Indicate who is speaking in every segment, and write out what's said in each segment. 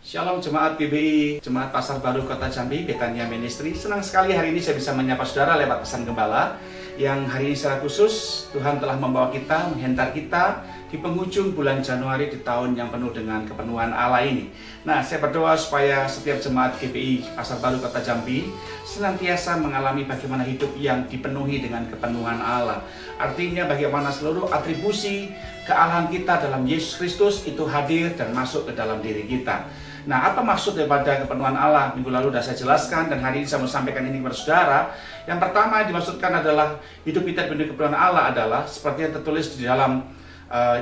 Speaker 1: Shalom Jemaat GBI, Jemaat Pasar Baru Kota Jambi, Betania Ministry. Senang sekali hari ini saya bisa menyapa saudara lewat pesan gembala. Yang hari ini secara khusus Tuhan telah membawa kita, menghantar kita di penghujung bulan Januari di tahun yang penuh dengan kepenuhan Allah ini. Nah, saya berdoa supaya setiap jemaat GBI Pasar Baru Kota Jambi senantiasa mengalami bagaimana hidup yang dipenuhi dengan kepenuhan Allah. Artinya bagaimana seluruh atribusi kealahan kita dalam Yesus Kristus itu hadir dan masuk ke dalam diri kita. Nah, apa maksud daripada kepenuhan Allah? Minggu lalu sudah saya jelaskan dan hari ini saya mau sampaikan ini kepada saudara. Yang pertama yang dimaksudkan adalah hidup kita penuh kepenuhan Allah adalah seperti yang tertulis di dalam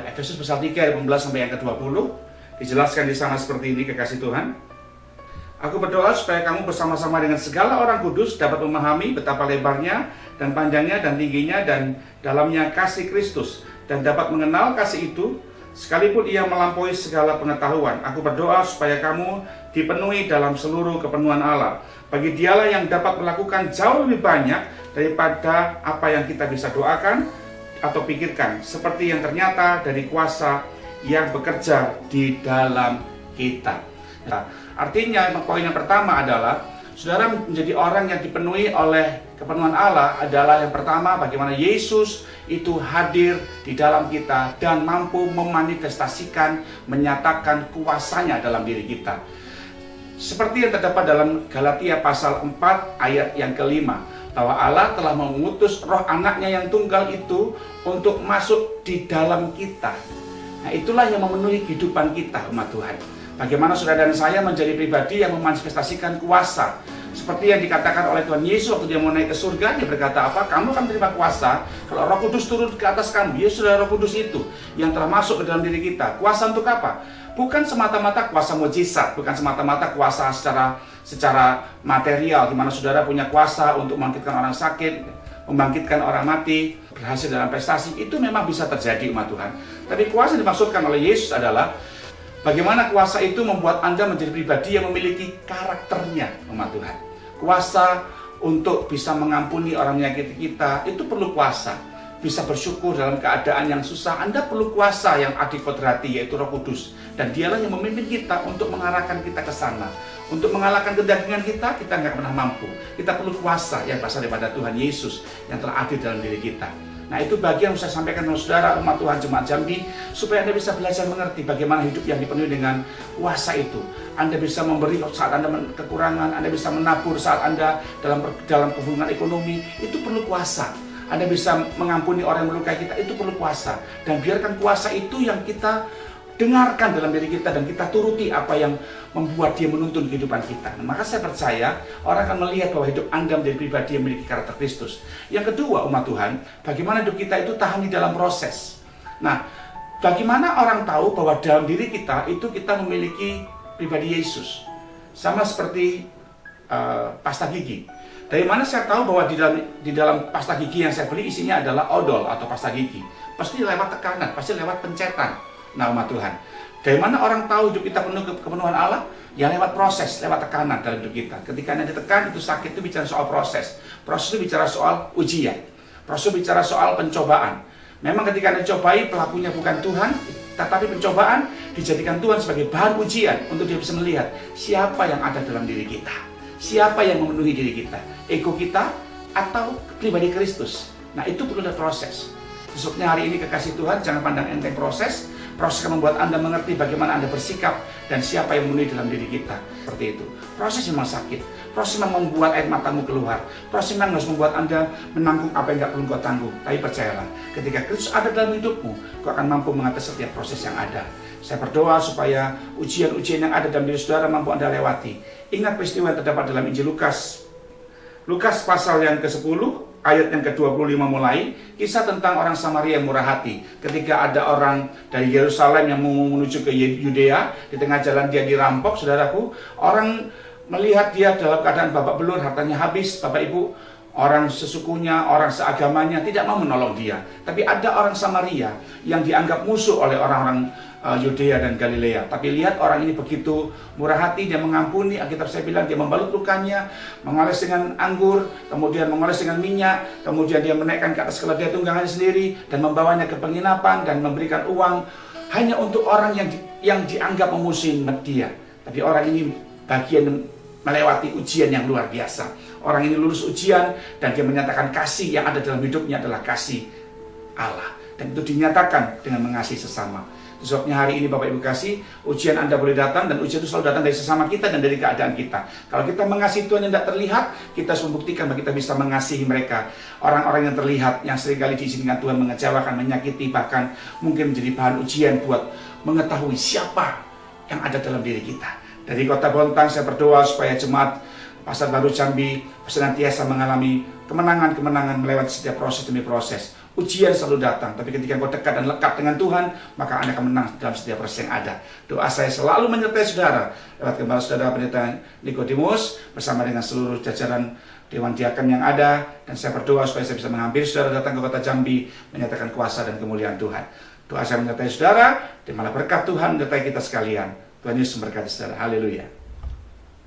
Speaker 1: Efesus pasal 3 ayat 15 sampai yang ke-20. Dijelaskan di sana seperti ini, kekasih Tuhan. Aku berdoa supaya kamu bersama-sama dengan segala orang kudus dapat memahami betapa lebarnya dan panjangnya dan tingginya dan dalamnya kasih Kristus, dan dapat mengenal kasih itu sekalipun ia melampaui segala pengetahuan. Aku berdoa supaya kamu dipenuhi dalam seluruh kepenuhan Allah. Bagi Dialah yang dapat melakukan jauh lebih banyak daripada apa yang kita bisa doakan atau pikirkan, seperti yang ternyata dari kuasa yang bekerja di dalam kita. Nah, artinya poin yang pertama adalah saudara menjadi orang yang dipenuhi oleh kepenuhan Allah adalah yang pertama bagaimana Yesus itu hadir di dalam kita dan mampu memanifestasikan, menyatakan kuasanya dalam diri kita. Seperti yang terdapat dalam Galatia pasal 4 ayat yang kelima, bahwa Allah telah mengutus roh anaknya yang tunggal itu untuk masuk di dalam kita. Nah, itulah yang memenuhi kehidupan kita, umat Tuhan. Bagaimana saudara dan saya menjadi pribadi yang memanifestasikan kuasa. Seperti yang dikatakan oleh Tuhan Yesus waktu dia mau naik ke surga, dia berkata apa? Kamu akan menerima kuasa kalau Roh Kudus turun ke atas kamu. Yesus adalah Roh Kudus itu yang telah masuk ke dalam diri kita. Kuasa untuk apa? Bukan semata-mata kuasa mujizat, bukan semata-mata kuasa secara material, di mana saudara punya kuasa untuk membangkitkan orang sakit, membangkitkan orang mati, berhasil dalam prestasi. Itu memang bisa terjadi, umat Tuhan. Tapi kuasa yang dimaksudkan oleh Yesus adalah bagaimana kuasa itu membuat Anda menjadi pribadi yang memiliki karakternya, umat Tuhan. Kuasa untuk bisa mengampuni orang menyakiti kita, itu perlu kuasa. Bisa bersyukur dalam keadaan yang susah, Anda perlu kuasa yang adikodrati, yaitu Roh Kudus. Dan Dialah yang memimpin kita untuk mengarahkan kita ke sana. Untuk mengalahkan kedagingan kita nggak pernah mampu. Kita perlu kuasa yang berasal daripada Tuhan Yesus yang telah hadir dalam diri kita. Nah, itu bagian yang saya sampaikan kepada saudara umat Tuhan Jemaat Jambi, supaya Anda bisa belajar mengerti bagaimana hidup yang dipenuhi dengan kuasa itu. Anda bisa memberi saat Anda kekurangan, Anda bisa menabur saat Anda dalam hubungan ekonomi, itu perlu kuasa. Anda bisa mengampuni orang yang melukai kita, itu perlu kuasa. Dan biarkan kuasa itu yang kita dengarkan dalam diri kita dan kita turuti apa yang membuat dia menuntun kehidupan kita. Nah, maka saya percaya orang akan melihat bahwa hidup Anda menjadi pribadi yang memiliki karakter Kristus. Yang kedua, umat Tuhan, bagaimana hidup kita itu tahan di dalam proses. Nah, bagaimana orang tahu bahwa dalam diri kita itu kita memiliki pribadi Yesus? Sama seperti pasta gigi. Dari mana saya tahu bahwa di dalam pasta gigi yang saya beli isinya adalah odol atau pasta gigi? Pasti lewat tekanan, pasti lewat pencetan. Nah, umat Tuhan, dari mana orang tahu hidup kita penuh kepenuhan Allah? Ya lewat proses, lewat tekanan dalam hidup kita. Ketika Anda ditekan, itu sakit, itu bicara soal proses. Proses itu bicara soal ujian. Proses itu bicara soal pencobaan. Memang ketika Anda cobai, pelakunya bukan Tuhan, tetapi pencobaan dijadikan Tuhan sebagai bahan ujian untuk dia bisa melihat siapa yang ada dalam diri kita. Siapa yang memenuhi diri kita? Ego kita atau pribadi Kristus? Nah, itu perlu ada proses. Besoknya hari ini kekasih Tuhan, jangan pandang enteng proses. Proses akan membuat Anda mengerti bagaimana Anda bersikap dan siapa yang memenuhi dalam diri kita. Seperti itu. Proses memang sakit. Proses memang membuat air matamu keluar. Proses memang harus membuat Anda menanggung apa yang tidak perlu kau tanggung. Tapi percayalah, ketika Kristus ada dalam hidupmu, kau akan mampu mengatasi setiap proses yang ada. Saya berdoa supaya ujian-ujian yang ada dalam diri saudara mampu Anda lewati. Ingat peristiwa yang terdapat dalam Injil Lukas. Lukas pasal yang ke-10, ayat yang ke-25 mulai, kisah tentang orang Samaria yang murah hati. Ketika ada orang dari Yerusalem yang mau menuju ke Yudea, di tengah jalan dia dirampok, saudaraku. Orang melihat dia dalam keadaan babak belur, hartanya habis, Bapak Ibu. Orang sesukunya, orang seagamanya tidak mau menolong dia. Tapi ada orang Samaria yang dianggap musuh oleh orang-orang Yudea dan Galilea. Tapi lihat orang ini begitu murah hati, dia mengampuni. Alkitab saya bilang dia membalut lukanya, mengoles dengan anggur, kemudian mengoles dengan minyak, kemudian dia menaikkan ke atas keledai tunggangannya sendiri dan membawanya ke penginapan dan memberikan uang hanya untuk orang yang dianggap memusuhi dia. Tapi orang ini bagian melewati ujian yang luar biasa. Orang ini lulus ujian dan dia menyatakan kasih yang ada dalam hidupnya adalah kasih Allah. Dan itu dinyatakan dengan mengasihi sesama. Sebabnya hari ini Bapak Ibu kasih, ujian Anda boleh datang, dan ujian itu selalu datang dari sesama kita dan dari keadaan kita. Kalau kita mengasihi Tuhan yang tidak terlihat, kita harus membuktikan bahwa kita bisa mengasihi mereka. Orang-orang yang terlihat, yang seringkali diizinkan Tuhan mengecewakan, menyakiti, bahkan mungkin menjadi bahan ujian buat mengetahui siapa yang ada dalam diri kita. Dari Kota Bontang saya berdoa supaya jemaat Pasar Baru Jambi senantiasa mengalami kemenangan-kemenangan melewati setiap proses demi proses. Ujian selalu datang, tapi ketika engkau dekat dan lekat dengan Tuhan, maka Anda akan menang dalam setiap proses yang ada. Doa saya selalu menyertai saudara lewat Gembala Saudara Pendeta Nikodemus bersama dengan seluruh jajaran Dewan Diaken yang ada, dan saya berdoa supaya saya bisa menghampiri saudara datang ke Kota Jambi menyatakan kuasa dan kemuliaan Tuhan. Doa saya menyertai saudara, dan malah berkat Tuhan menyertai kita sekalian. Tuhan Yesus memberkati saudara. Haleluya.